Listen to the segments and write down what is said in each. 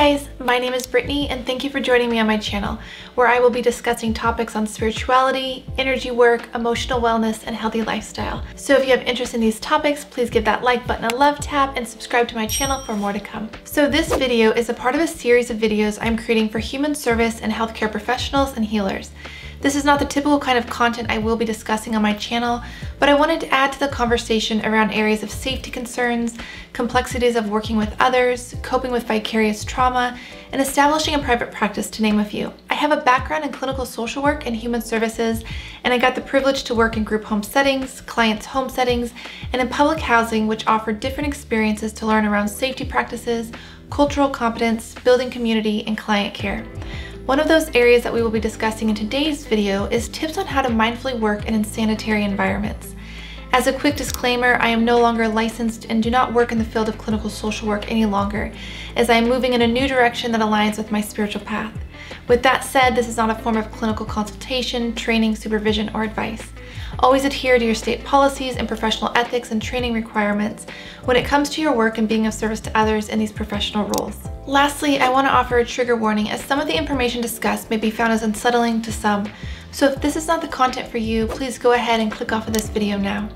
guys, my name is Brittany and thank you for joining me on my channel, where I will be discussing topics on spirituality, energy work, emotional wellness, and healthy lifestyle. So if you have interest in these topics, please give that like button a love tap and subscribe to my channel for more to come. So this video is a part of a series of videos I'm creating for human service and healthcare professionals and healers. This is not the typical kind of content I will be discussing on my channel, but I wanted to add to the conversation around areas of safety concerns, complexities of working with others, coping with vicarious trauma, and establishing a private practice, to name a few. I have a background in clinical social work and human services, and I got the privilege to work in group home settings, clients' home settings, and in public housing, which offered different experiences to learn around safety practices, cultural competence, building community, and client care. One of those areas that we will be discussing in today's video is tips on how to mindfully work in insanitary environments. As a quick disclaimer, I am no longer licensed and do not work in the field of clinical social work any longer, as I am moving in a new direction that aligns with my spiritual path. With that said, this is not a form of clinical consultation, training, supervision, or advice. Always adhere to your state policies and professional ethics and training requirements when it comes to your work and being of service to others in these professional roles. Lastly, I want to offer a trigger warning, as some of the information discussed may be found as unsettling to some. So if this is not the content for you, please go ahead and click off of this video now.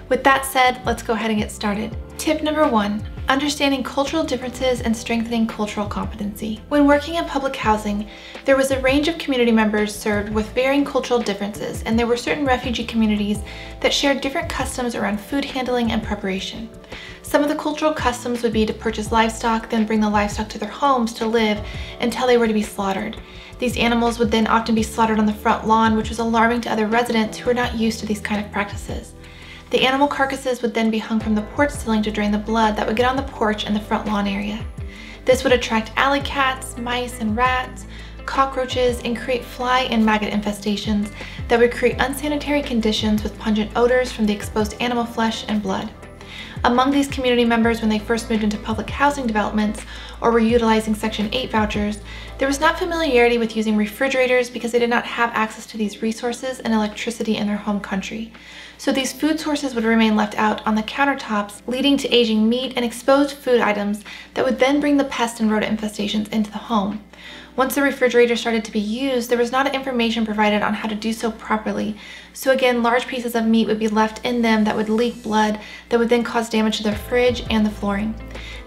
With that said, let's go ahead and get started. Tip number 1, understanding cultural differences and strengthening cultural competency. When working in public housing, there was a range of community members served with varying cultural differences, and there were certain refugee communities that shared different customs around food handling and preparation. Some of the cultural customs would be to purchase livestock, then bring the livestock to their homes to live until they were to be slaughtered. These animals would then often be slaughtered on the front lawn, which was alarming to other residents who were not used to these kind of practices. The animal carcasses would then be hung from the porch ceiling to drain the blood that would get on the porch and the front lawn area. This would attract alley cats, mice and rats, cockroaches, and create fly and maggot infestations that would create unsanitary conditions with pungent odors from the exposed animal flesh and blood. Among these community members, when they first moved into public housing developments or were utilizing Section 8 vouchers, there was not familiarity with using refrigerators because they did not have access to these resources and electricity in their home country. So these food sources would remain left out on the countertops, leading to aging meat and exposed food items that would then bring the pest and rodent infestations into the home. Once the refrigerator started to be used, there was not information provided on how to do so properly. So again, large pieces of meat would be left in them that would leak blood that would then cause damage to their fridge and the flooring.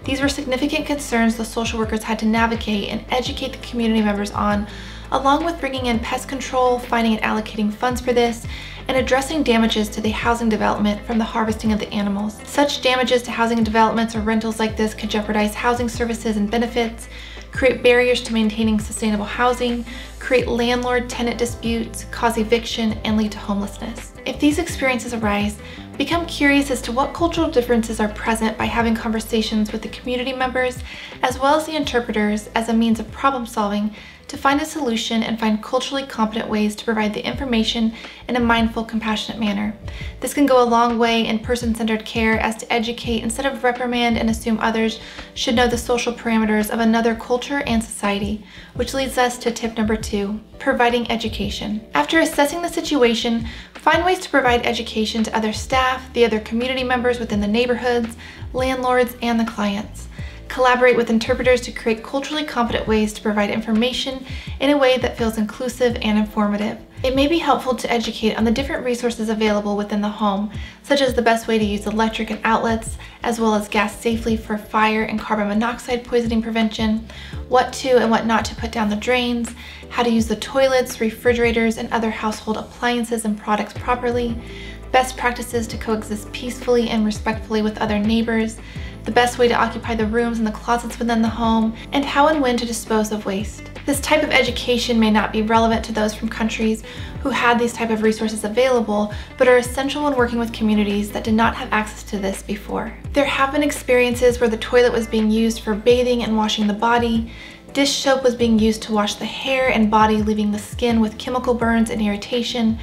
These were significant concerns the social workers had to navigate and educate the community members on, along with bringing in pest control, finding and allocating funds for this, and addressing damages to the housing development from the harvesting of the animals. Such damages to housing developments or rentals like this could jeopardize housing services and benefits, create barriers to maintaining sustainable housing, create landlord-tenant disputes, cause eviction, and lead to homelessness. If these experiences arise, become curious as to what cultural differences are present by having conversations with the community members as well as the interpreters as a means of problem solving to find a solution and find culturally competent ways to provide the information in a mindful, compassionate manner. This can go a long way in person-centered care as to educate instead of reprimand and assume others should know the social parameters of another culture and society, which leads us to tip number 2, providing education. After assessing the situation, find ways to provide education to other staff, the other community members within the neighborhoods, landlords, and the clients. Collaborate with interpreters to create culturally competent ways to provide information in a way that feels inclusive and informative. It may be helpful to educate on the different resources available within the home, such as the best way to use electric and outlets, as well as gas safely for fire and carbon monoxide poisoning prevention, what to and what not to put down the drains, how to use the toilets, refrigerators, and other household appliances and products properly, best practices to coexist peacefully and respectfully with other neighbors, the best way to occupy the rooms and the closets within the home, and how and when to dispose of waste. This type of education may not be relevant to those from countries who had these type of resources available, but are essential when working with communities that did not have access to this before. There have been experiences where the toilet was being used for bathing and washing the body, dish soap was being used to wash the hair and body, leaving the skin with chemical burns and irritation,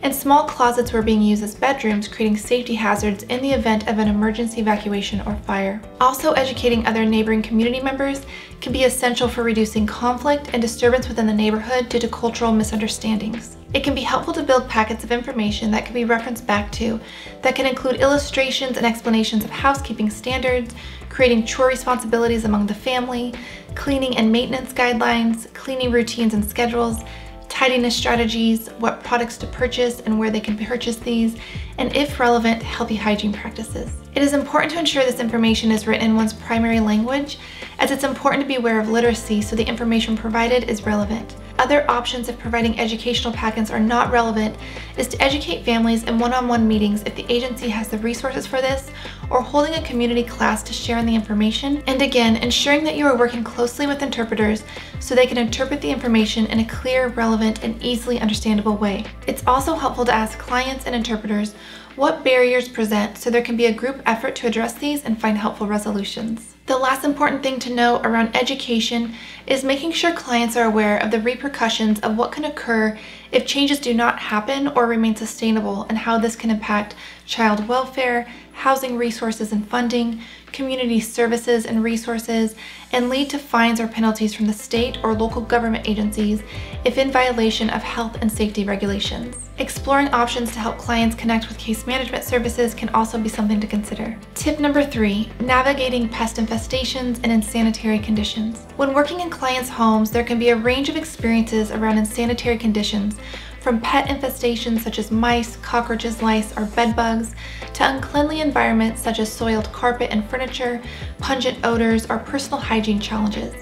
and small closets were being used as bedrooms, creating safety hazards in the event of an emergency evacuation or fire. Also, educating other neighboring community members can be essential for reducing conflict and disturbance within the neighborhood due to cultural misunderstandings. It can be helpful to build packets of information that can be referenced back to, that can include illustrations and explanations of housekeeping standards, creating chore responsibilities among the family, cleaning and maintenance guidelines, cleaning routines and schedules, tidiness strategies, what products to purchase and where they can purchase these, and if relevant, healthy hygiene practices. It is important to ensure this information is written in one's primary language, as it's important to be aware of literacy so the information provided is relevant. Other options if providing educational packets are not relevant is to educate families in one-on-one meetings if the agency has the resources for this, or holding a community class to share in the information, and again, ensuring that you are working closely with interpreters so they can interpret the information in a clear, relevant, and easily understandable way. It's also helpful to ask clients and interpreters what barriers present so there can be a group effort to address these and find helpful resolutions. The last important thing to know around education is making sure clients are aware of the repercussions of what can occur if changes do not happen or remain sustainable, and how this can impact child welfare, housing resources and funding, community services and resources, and lead to fines or penalties from the state or local government agencies if in violation of health and safety regulations. Exploring options to help clients connect with case management services can also be something to consider. Tip number 3, navigating pest infestations and insanitary conditions. When working in clients' homes, there can be a range of experiences around insanitary conditions, from pet infestations such as mice, cockroaches, lice, or bed bugs, to uncleanly environments such as soiled carpet and furniture, pungent odors, or personal hygiene challenges.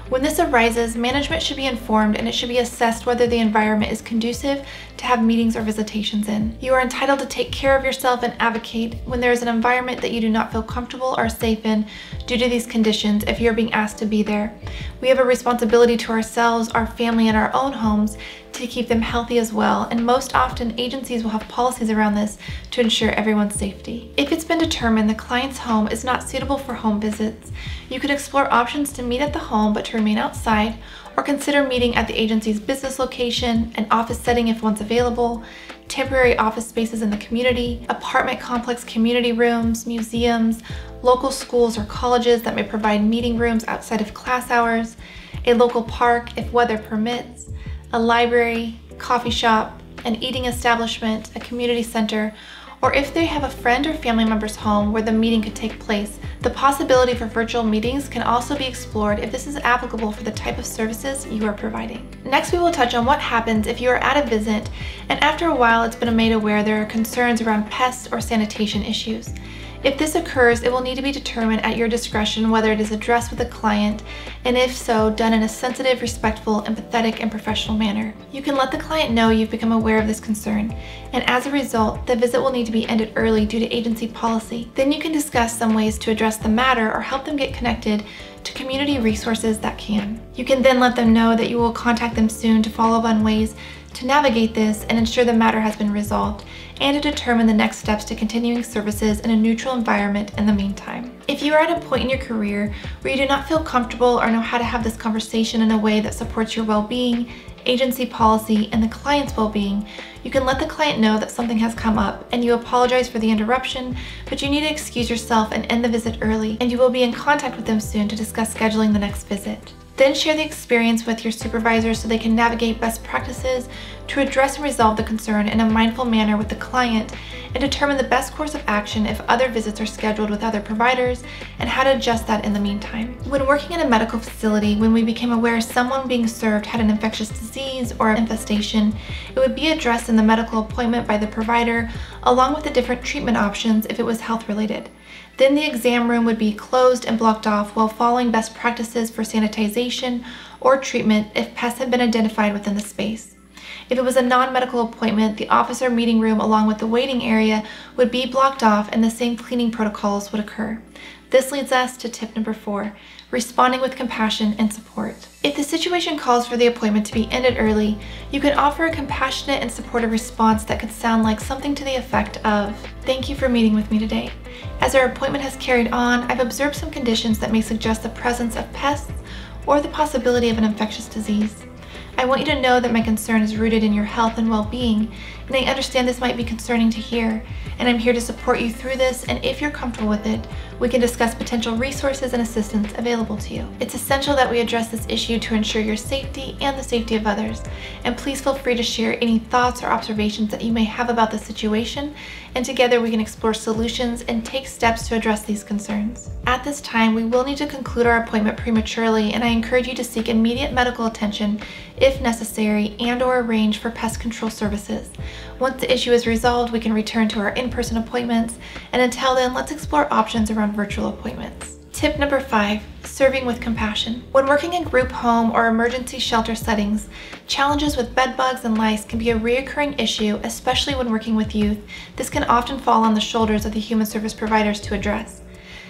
When this arises, management should be informed, and it should be assessed whether the environment is conducive to have meetings or visitations in. You are entitled to take care of yourself and advocate when there is an environment that you do not feel comfortable or safe in due to these conditions if you are being asked to be there. We have a responsibility to ourselves, our family, and our own homes to keep them healthy as well, and most often agencies will have policies around this to ensure everyone's safety. If it's been determined the client's home is not suitable for home visits, you could explore options to meet at the home but to remain outside, or consider meeting at the agency's business location, an office setting if one's available, temporary office spaces in the community, apartment complex community rooms, museums, local schools or colleges that may provide meeting rooms outside of class hours, a local park if weather permits, a library, coffee shop, an eating establishment, a community center, or if they have a friend or family member's home where the meeting could take place. The possibility for virtual meetings can also be explored if this is applicable for the type of services you are providing. Next, we will touch on what happens if you are at a visit and after a while it's been made aware there are concerns around pest or sanitation issues. If this occurs, it will need to be determined at your discretion whether it is addressed with the client, and if so, done in a sensitive, respectful, empathetic, and professional manner. You can let the client know you've become aware of this concern, and as a result, the visit will need to be ended early due to agency policy. Then you can discuss some ways to address the matter or help them get connected to community resources that can. You can then let them know that you will contact them soon to follow up on ways to navigate this and ensure the matter has been resolved, and to determine the next steps to continuing services in a neutral environment in the meantime. If you are at a point in your career where you do not feel comfortable or know how to have this conversation in a way that supports your well-being, agency policy, and the client's well-being, you can let the client know that something has come up and you apologize for the interruption, but you need to excuse yourself and end the visit early, and you will be in contact with them soon to discuss scheduling the next visit. Then share the experience with your supervisor so they can navigate best practices to address and resolve the concern in a mindful manner with the client, and determine the best course of action if other visits are scheduled with other providers, and how to adjust that in the meantime. When working in a medical facility, when we became aware someone being served had an infectious disease or infestation, it would be addressed in the medical appointment by the provider, along with the different treatment options if it was health related. Then the exam room would be closed and blocked off while following best practices for sanitization or treatment if pests had been identified within the space. If it was a non-medical appointment, the officer meeting room along with the waiting area would be blocked off and the same cleaning protocols would occur. This leads us to tip number 4, responding with compassion and support. If the situation calls for the appointment to be ended early, you can offer a compassionate and supportive response that could sound like something to the effect of, "Thank you for meeting with me today. As our appointment has carried on, I've observed some conditions that may suggest the presence of pests or the possibility of an infectious disease. I want you to know that my concern is rooted in your health and well-being, And I understand this might be concerning to hear, and I'm here to support you through this, and if you're comfortable with it, we can discuss potential resources and assistance available to you. It's essential that we address this issue to ensure your safety and the safety of others, and please feel free to share any thoughts or observations that you may have about the situation, and together we can explore solutions and take steps to address these concerns. At this time, we will need to conclude our appointment prematurely, and I encourage you to seek immediate medical attention if necessary and/or arrange for pest control services. Once the issue is resolved, we can return to our in-person appointments, and until then, let's explore options around virtual appointments. Tip number 5, serving with compassion. When working in group home or emergency shelter settings, challenges with bed bugs and lice can be a reoccurring issue, especially when working with youth. This can often fall on the shoulders of the human service providers to address.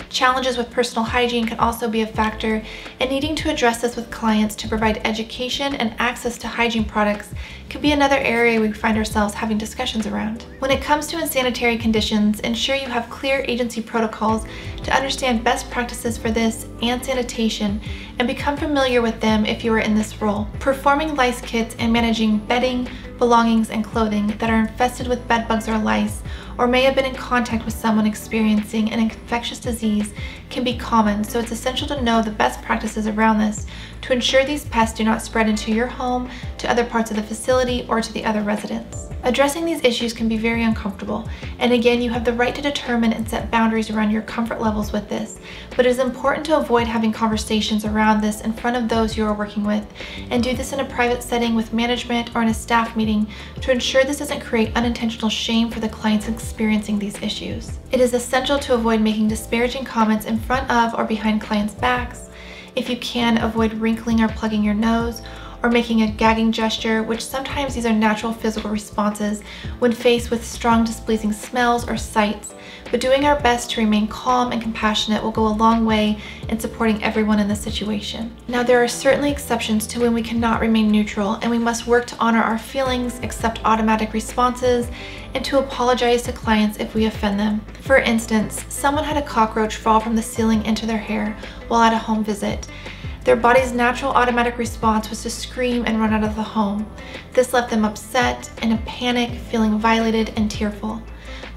Challenges with personal hygiene can also be a factor, and needing to address this with clients to provide education and access to hygiene products can be another area we find ourselves having discussions around. When it comes to insanitary conditions, ensure you have clear agency protocols to understand best practices for this and sanitation, and become familiar with them if you are in this role. Performing lice kits and managing bedding, belongings, and clothing that are infested with bed bugs or lice, or may have been in contact with someone experiencing an infectious disease can be common, so it's essential to know the best practices around this to ensure these pests do not spread into your home, to other parts of the facility, or to the other residents. Addressing these issues can be very uncomfortable, and again, you have the right to determine and set boundaries around your comfort levels with this, but it is important to avoid having conversations around this in front of those you are working with, and do this in a private setting with management or in a staff meeting to ensure this doesn't create unintentional shame for the clients experiencing these issues. It is essential to avoid making disparaging comments in front of or behind clients' backs. If you can, avoid wrinkling or plugging your nose, or making a gagging gesture, which sometimes these are natural physical responses when faced with strong displeasing smells or sights, but doing our best to remain calm and compassionate will go a long way in supporting everyone in this situation. Now, there are certainly exceptions to when we cannot remain neutral, and we must work to honor our feelings, accept automatic responses, and to apologize to clients if we offend them. For instance, someone had a cockroach fall from the ceiling into their hair while at a home visit. Their body's natural automatic response was to scream and run out of the home. This left them upset, in a panic, feeling violated and tearful.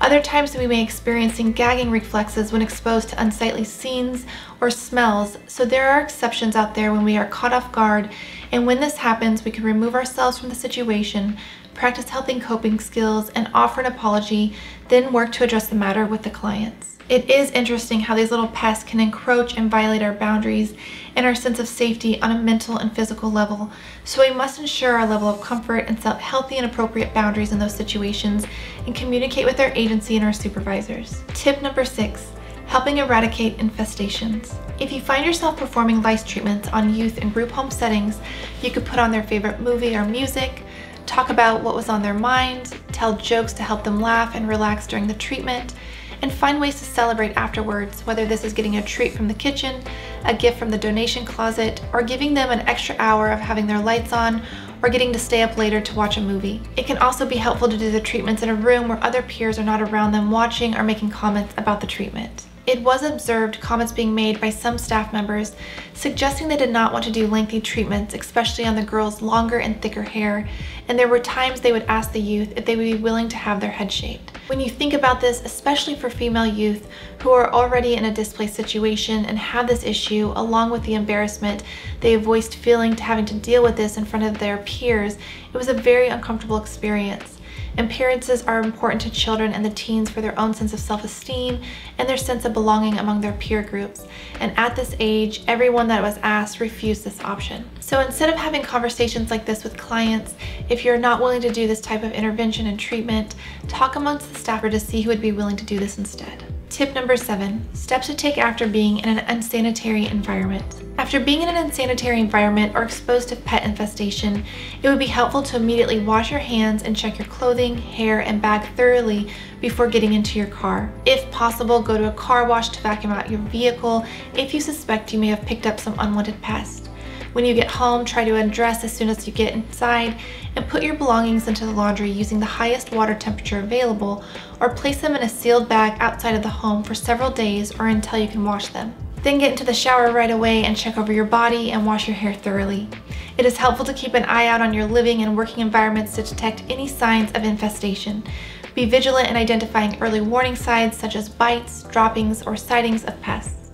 Other times we may experience gagging reflexes when exposed to unsightly scenes or smells, so there are exceptions out there when we are caught off guard, and when this happens, we can remove ourselves from the situation, practice healthy coping skills, and offer an apology, then work to address the matter with the clients. It is interesting how these little pests can encroach and violate our boundaries and our sense of safety on a mental and physical level, so we must ensure our level of comfort and set healthy and appropriate boundaries in those situations and communicate with our agency and our supervisors. Tip number 6, helping eradicate infestations. If you find yourself performing lice treatments on youth in group home settings, you could put on their favorite movie or music, talk about what was on their mind, tell jokes to help them laugh and relax during the treatment, and find ways to celebrate afterwards, whether this is getting a treat from the kitchen, a gift from the donation closet, or giving them an extra hour of having their lights on, or getting to stay up later to watch a movie. It can also be helpful to do the treatments in a room where other peers are not around them watching or making comments about the treatment. It was observed comments being made by some staff members suggesting they did not want to do lengthy treatments, especially on the girls' longer and thicker hair, and there were times they would ask the youth if they would be willing to have their head shaved. When you think about this, especially for female youth who are already in a displaced situation and have this issue, along with the embarrassment they have voiced feeling to having to deal with this in front of their peers, it was a very uncomfortable experience. Appearances are important to children and the teens for their own sense of self-esteem and their sense of belonging among their peer groups. And at this age, everyone that was asked refused this option. So instead of having conversations like this with clients, if you're not willing to do this type of intervention and treatment, talk amongst the staffer to see who would be willing to do this instead. Tip number 7, steps to take after being in an unsanitary environment. After being in an unsanitary environment or exposed to pet infestation, it would be helpful to immediately wash your hands and check your clothing, hair, and bag thoroughly before getting into your car. If possible, go to a car wash to vacuum out your vehicle if you suspect you may have picked up some unwanted pest. When you get home, try to undress as soon as you get inside and put your belongings into the laundry using the highest water temperature available, or place them in a sealed bag outside of the home for several days or until you can wash them. Then get into the shower right away and check over your body and wash your hair thoroughly. It is helpful to keep an eye out on your living and working environments to detect any signs of infestation. Be vigilant in identifying early warning signs such as bites, droppings, or sightings of pests.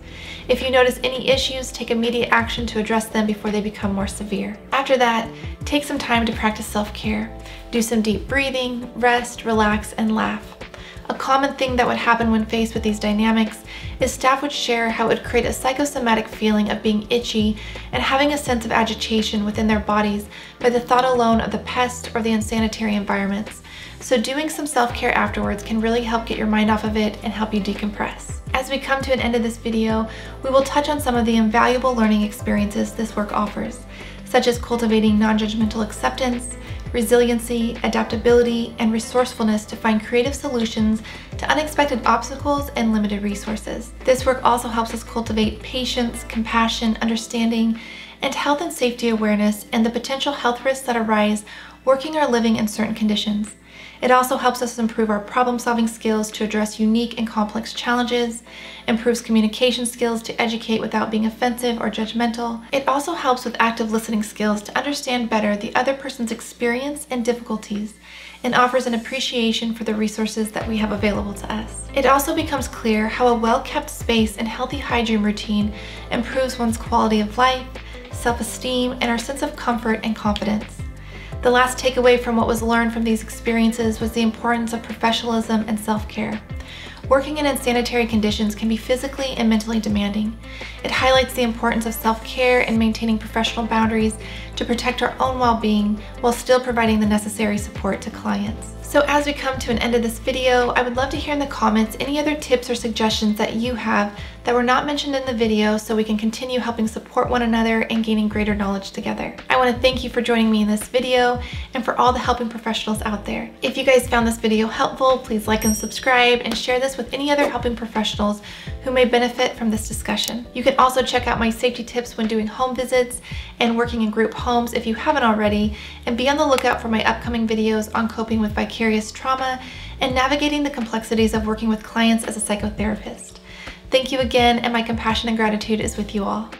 If you notice any issues, take immediate action to address them before they become more severe. After that, take some time to practice self-care. Do some deep breathing, rest, relax, and laugh. A common thing that would happen when faced with these dynamics is staff would share how it would create a psychosomatic feeling of being itchy and having a sense of agitation within their bodies by the thought alone of the pest or the insanitary environments. So doing some self-care afterwards can really help get your mind off of it and help you decompress. As we come to an end of this video, we will touch on some of the invaluable learning experiences this work offers, such as cultivating non-judgmental acceptance, resiliency, adaptability, and resourcefulness to find creative solutions to unexpected obstacles and limited resources. This work also helps us cultivate patience, compassion, understanding, and health and safety awareness and the potential health risks that arise working or living in certain conditions. It also helps us improve our problem-solving skills to address unique and complex challenges, improves communication skills to educate without being offensive or judgmental. It also helps with active listening skills to understand better the other person's experience and difficulties, and offers an appreciation for the resources that we have available to us. It also becomes clear how a well-kept space and healthy hygiene routine improves one's quality of life, self-esteem, and our sense of comfort and confidence. The last takeaway from what was learned from these experiences was the importance of professionalism and self-care. Working in insanitary conditions can be physically and mentally demanding. It highlights the importance of self-care and maintaining professional boundaries to protect our own well-being while still providing the necessary support to clients. So as we come to an end of this video, I would love to hear in the comments any other tips or suggestions that you have that were not mentioned in the video so we can continue helping support one another and gaining greater knowledge together. I want to thank you for joining me in this video and for all the helping professionals out there. If you guys found this video helpful, please like and subscribe and share this with any other helping professionals who may benefit from this discussion. You can also check out my safety tips when doing home visits and working in group homes if you haven't already, and be on the lookout for my upcoming videos on coping with vicarious trauma and navigating the complexities of working with clients as a psychotherapist. Thank you again, and my compassion and gratitude is with you all.